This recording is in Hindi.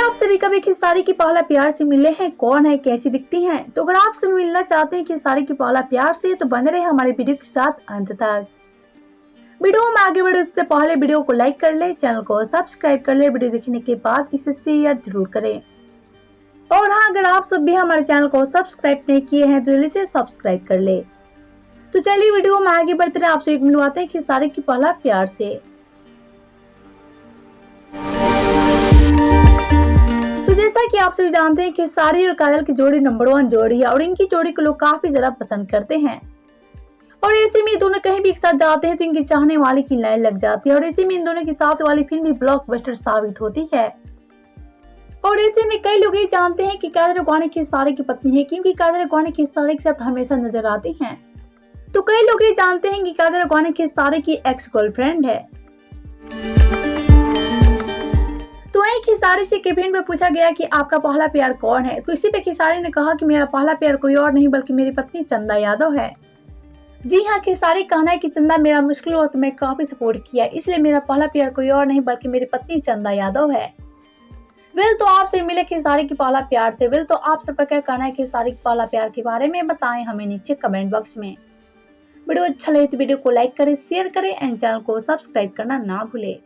आप सभी कभी खेसारी की पहला प्यार से मिले हैं? कौन है, कैसी दिखती हैं? तो अगर आप सभी मिलना चाहते हैं खेसारी की पहला प्यार से तो बने रहे हमारे वीडियो के साथ अंत तक। वीडियो में आगे बढ़े उससे पहले वीडियो को लाइक कर ले, चैनल को सब्सक्राइब कर ले। वीडियो देखने के बाद इसे शेयर जरूर करें। और हाँ, अगर आप सब भी हमारे चैनल को सब्सक्राइब नहीं किए हैं तो जल्दी से सब्सक्राइब कर ले। तो चलिए वीडियो में आगे बढ़ते रहे, आपसे मिलवाते हैं खेसारी की पहला प्यार से। जैसा कि आप सभी जानते हैं कि खेसारी और काजल की जोड़ी नंबर 1 जोड़ी है और इनकी जोड़ी को लोग काफी ज्यादा पसंद करते हैं। और ऐसे में दोनों कहीं भी एक साथ जाते हैं तो इनके चाहने वाले की लाइन लग जाती है और ऐसे में इन दोनों के साथ वाली फिल्म भी ब्लॉकबस्टर साबित होती है। और ऐसे में कई लोग ये जानते हैं कि काजल अडवाणी खेसारी की पत्नी है, क्योंकि काजल अडवाणी खेसारी के साथ हमेशा नजर आती हैं। तो कई लोग ये जानते हैं कि काजल अडवाणी खेसारी की एक्स गर्लफ्रेंड है। तो वहीं खेसारी से एक इवेंट में पूछा गया कि आपका पहला प्यार कौन है, तो इसी पे खेसारी ने कहा कि मेरा पहला प्यार कोई और नहीं बल्कि मेरी पत्नी चंदा यादव है। जी हाँ, खेसारी कहना है कि चंदा मेरा मुश्किल वक्त में काफी सपोर्ट किया, इसलिए मेरा पहला प्यार कोई और नहीं बल्कि मेरी पत्नी चंदा यादव है। तो आपसे मिले खेसारी की पहला प्यार से। तो आप सबका क्या कहना है खेसारी की पहला प्यार के बारे में, बताएं हमें नीचे कमेंट बॉक्स में। वीडियो अच्छा लगे तो वीडियो को लाइक करें, शेयर करें एंड चैनल को सब्सक्राइब करना ना भूले।